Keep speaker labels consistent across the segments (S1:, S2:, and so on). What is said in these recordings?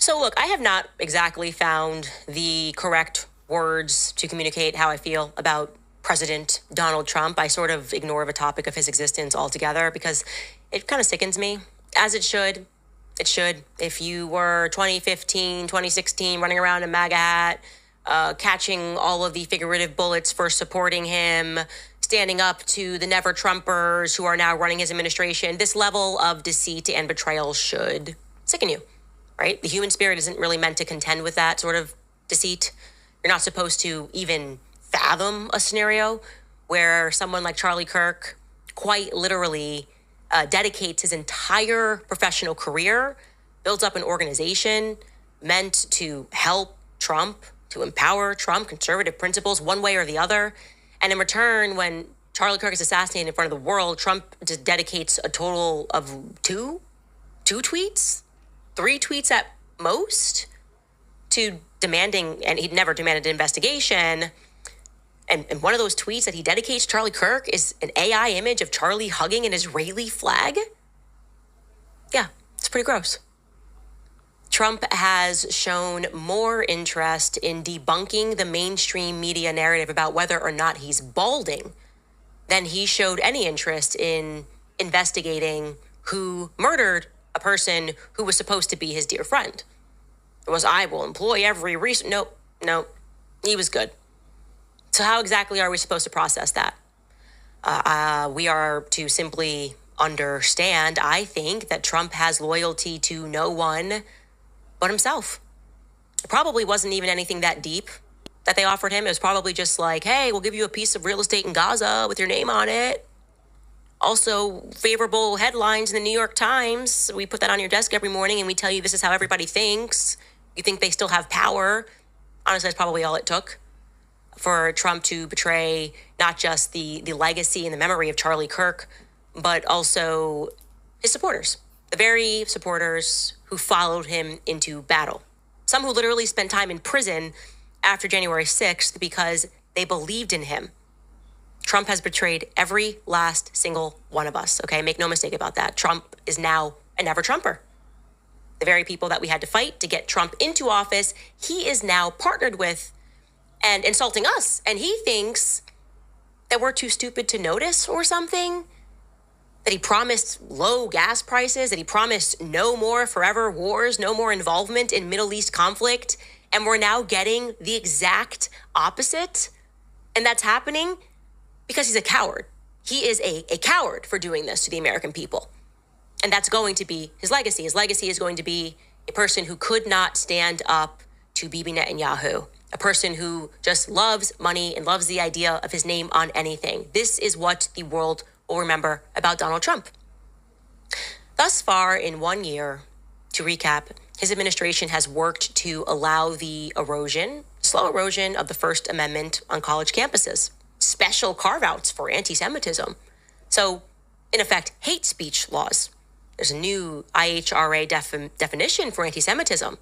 S1: So, look, I have not exactly found the correct words to communicate how I feel about President Donald Trump. I sort of ignore the topic of his existence altogether because it kind of sickens me, as it should. It should. If you were 2015, 2016, running around in MAGA hat, catching all of the figurative bullets for supporting him, standing up to the never Trumpers who are now running his administration, this level of deceit and betrayal should sicken you. Right? The human spirit isn't really meant to contend with that sort of deceit. You're not supposed to even fathom a scenario where someone like Charlie Kirk quite literally dedicates his entire professional career, builds up an organization meant to help Trump, to empower Trump, conservative principles, one way or the other. And in return, when Charlie Kirk is assassinated in front of the world, Trump just dedicates a total of two tweets, 3 tweets at most, to demanding, and he'd never demanded an investigation. And one of those tweets that he dedicates Charlie Kirk is an AI image of Charlie hugging an Israeli flag. Yeah, it's pretty gross. Trump has shown more interest in debunking the mainstream media narrative about whether or not he's balding than he showed any interest in investigating who murdered a person who was supposed to be his dear friend. It was, I will employ every reason. No, he was good. So how exactly are we supposed to process that? We are to simply understand, I think, that Trump has loyalty to no one but himself. It probably wasn't even anything that deep that they offered him. It was probably just like, hey, we'll give you a piece of real estate in Gaza with your name on it. Also, favorable headlines in the New York Times. We put that on your desk every morning and we tell you this is how everybody thinks. You think they still have power. Honestly, that's probably all it took for Trump to betray not just the legacy and the memory of Charlie Kirk, but also his supporters, the very supporters who followed him into battle. Some who literally spent time in prison after January 6th because they believed in him. Trump has betrayed every last single one of us, okay? Make no mistake about that. Trump is now a never Trumper. The very people that we had to fight to get Trump into office, he is now partnered with and insulting us. And he thinks that we're too stupid to notice or something, that he promised low gas prices, that he promised no more forever wars, no more involvement in Middle East conflict. And we're now getting the exact opposite. And that's happening because he's a coward. He is a coward for doing this to the American people. And that's going to be his legacy. His legacy is going to be a person who could not stand up to Bibi Netanyahu, a person who just loves money and loves the idea of his name on anything. This is what the world will remember about Donald Trump. Thus far, in 1 year, to recap, his administration has worked to allow the slow erosion of the First Amendment on college campuses, special carve-outs for anti-Semitism. So, in effect, hate speech laws. There's a new IHRA definition for anti-Semitism,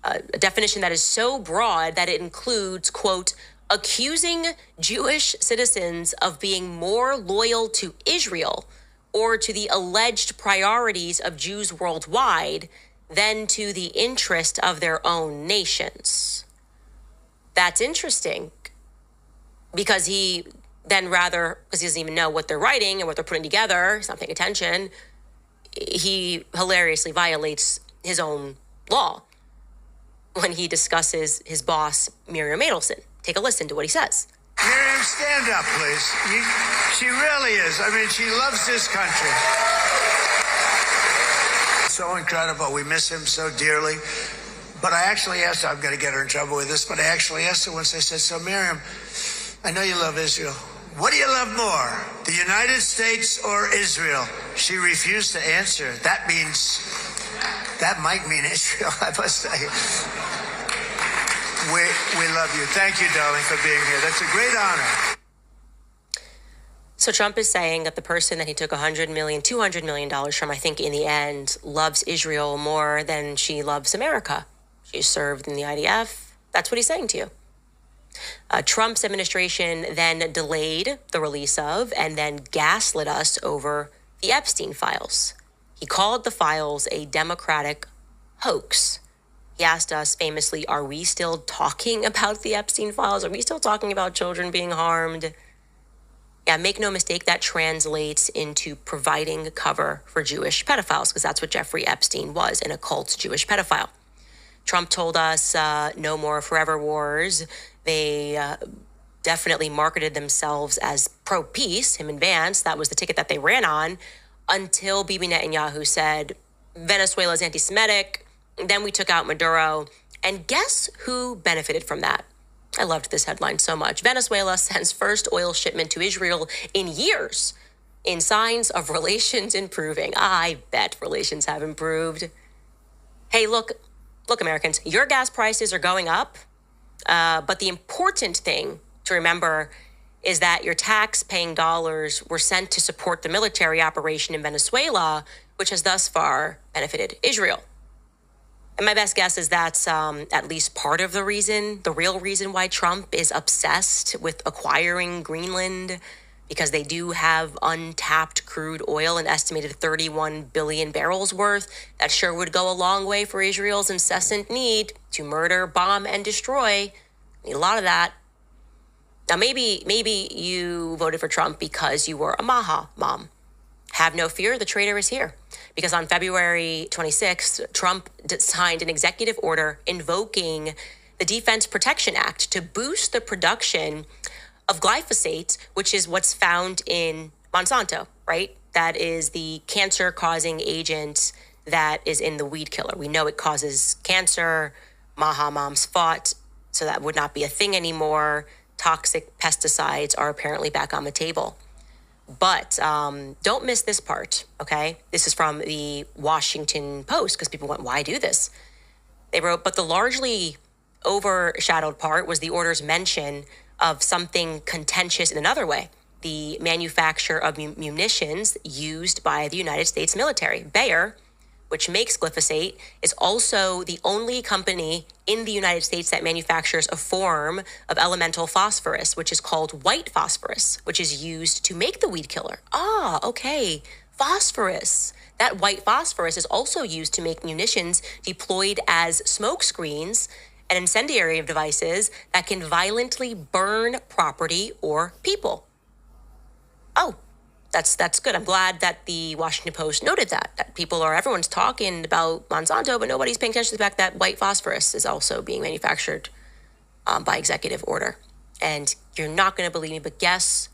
S1: a definition that is so broad that it includes, quote, accusing Jewish citizens of being more loyal to Israel or to the alleged priorities of Jews worldwide than to the interest of their own nations. That's interesting because he then because he doesn't even know what they're writing and what they're putting together, he's not paying attention, he hilariously violates his own law when he discusses his boss, Miriam Adelson. Take a listen to what he says.
S2: Miriam, stand up, please. She really is. I mean, she loves this country. So incredible. We miss him so dearly. But I actually asked her, I'm going to get her in trouble with this, but I actually asked her once, I said, so Miriam, I know you love Israel. What do you love more, the United States or Israel? She refused to answer. That might mean Israel, I must say. We love you. Thank you, darling, for being here. That's a great honor.
S1: So Trump is saying that the person that he took $200 million from, I think in the end, loves Israel more than she loves America. She served in the IDF. That's what he's saying to you. Trump's administration then delayed the release of and then gaslit us over the Epstein files. He called the files a Democratic hoax. He asked us famously, are we still talking about the Epstein files? Are we still talking about children being harmed? Yeah, make no mistake, that translates into providing cover for Jewish pedophiles, because that's what Jeffrey Epstein was, an occult Jewish pedophile. Trump told us no more forever wars. They definitely marketed themselves as pro-peace, him and Vance. That was the ticket that they ran on until Bibi Netanyahu said, Venezuela's anti-Semitic. Then we took out Maduro. And guess who benefited from that? I loved this headline so much. Venezuela sends first oil shipment to Israel in years in signs of relations improving. I bet relations have improved. Hey, look, Americans, your gas prices are going up. But the important thing to remember is that your tax-paying dollars were sent to support the military operation in Venezuela, which has thus far benefited Israel. And my best guess is that's at least part of the reason, the real reason why Trump is obsessed with acquiring Greenland, because they do have untapped crude oil, an estimated 31 billion barrels worth. That sure would go a long way for Israel's incessant need to murder, bomb, and destroy. Need a lot of that. Now, maybe you voted for Trump because you were a Maha mom. Have no fear, the traitor is here. Because on February 26th, Trump signed an executive order invoking the Defense Production Act to boost the production of glyphosate, which is what's found in Monsanto, right? That is the cancer-causing agent that is in the weed killer. We know it causes cancer. Maha moms fought, so that would not be a thing anymore. Toxic pesticides are apparently back on the table. But don't miss this part, okay? This is from the Washington Post, because people went, why do this? They wrote, but the largely overshadowed part was the order's mention of something contentious in another way: the manufacture of munitions used by the United States military. Bayer, which makes glyphosate, is also the only company in the United States that manufactures a form of elemental phosphorus, which is called white phosphorus, which is used to make the weed killer. Ah, okay, phosphorus. That white phosphorus is also used to make munitions deployed as smoke screens and incendiary devices that can violently burn property or people. Oh, that's good. I'm glad that the Washington Post noted that everyone's talking about Monsanto, but nobody's paying attention to the fact that white phosphorus is also being manufactured by executive order. And you're not going to believe me, but guess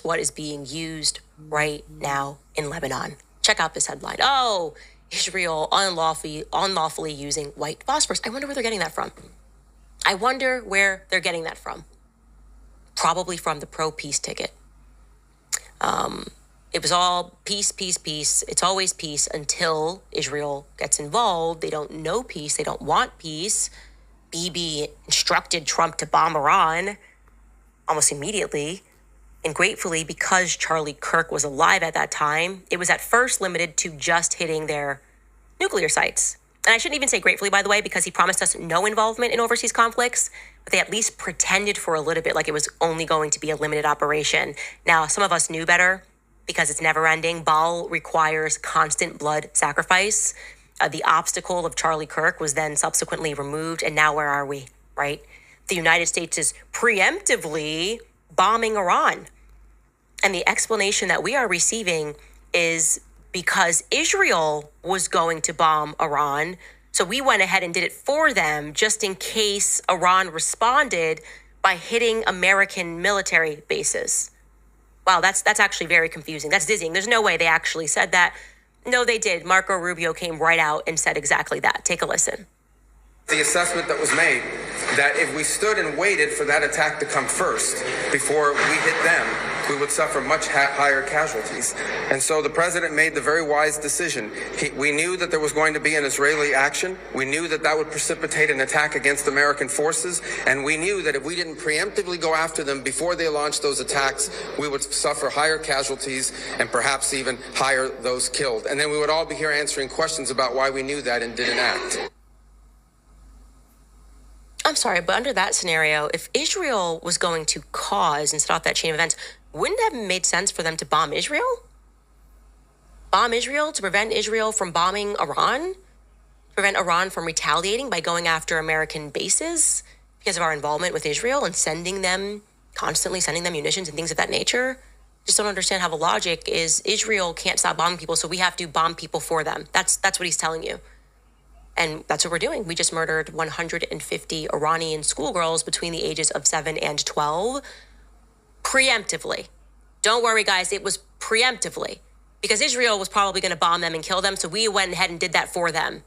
S1: what is being used right now in Lebanon? Check out this headline. Oh, Israel unlawfully using white phosphorus. I wonder where they're getting that from. Probably from the pro-peace ticket. It was all peace, peace, peace. It's always peace until Israel gets involved. They don't know peace. They don't want peace. Bibi instructed Trump to bomb Iran almost immediately. And gratefully, because Charlie Kirk was alive at that time, it was at first limited to just hitting their nuclear sites. And I shouldn't even say gratefully, by the way, because he promised us no involvement in overseas conflicts, but they at least pretended for a little bit like it was only going to be a limited operation. Now, some of us knew better because it's never ending. Baal requires constant blood sacrifice. The obstacle of Charlie Kirk was then subsequently removed. And now where are we, right? The United States is preemptively bombing Iran. And the explanation that we are receiving is because Israel was going to bomb Iran, so we went ahead and did it for them just in case Iran responded by hitting American military bases. Wow, that's actually very confusing. That's dizzying. There's no way they actually said that. No, they did. Marco Rubio came right out and said exactly that. Take a listen.
S3: The assessment that was made that if we stood and waited for that attack to come first before we hit them, we would suffer much higher casualties. And so the president made the very wise decision. We knew that there was going to be an Israeli action. We knew that that would precipitate an attack against American forces. And we knew that if we didn't preemptively go after them before they launched those attacks, we would suffer higher casualties and perhaps even higher those killed. And then we would all be here answering questions about why we knew that and didn't act.
S1: I'm sorry, but under that scenario, if Israel was going to cause and set off that chain of events, wouldn't it have made sense for them to bomb Israel? Bomb Israel to prevent Israel from bombing Iran? To prevent Iran from retaliating by going after American bases because of our involvement with Israel and constantly sending them munitions and things of that nature. Just don't understand how the logic is Israel can't stop bombing people, so we have to bomb people for them. That's what he's telling you. And that's what we're doing. We just murdered 150 Iranian schoolgirls between the ages of 7 and 12 preemptively. Don't worry, guys, it was preemptively because Israel was probably going to bomb them and kill them, so we went ahead and did that for them.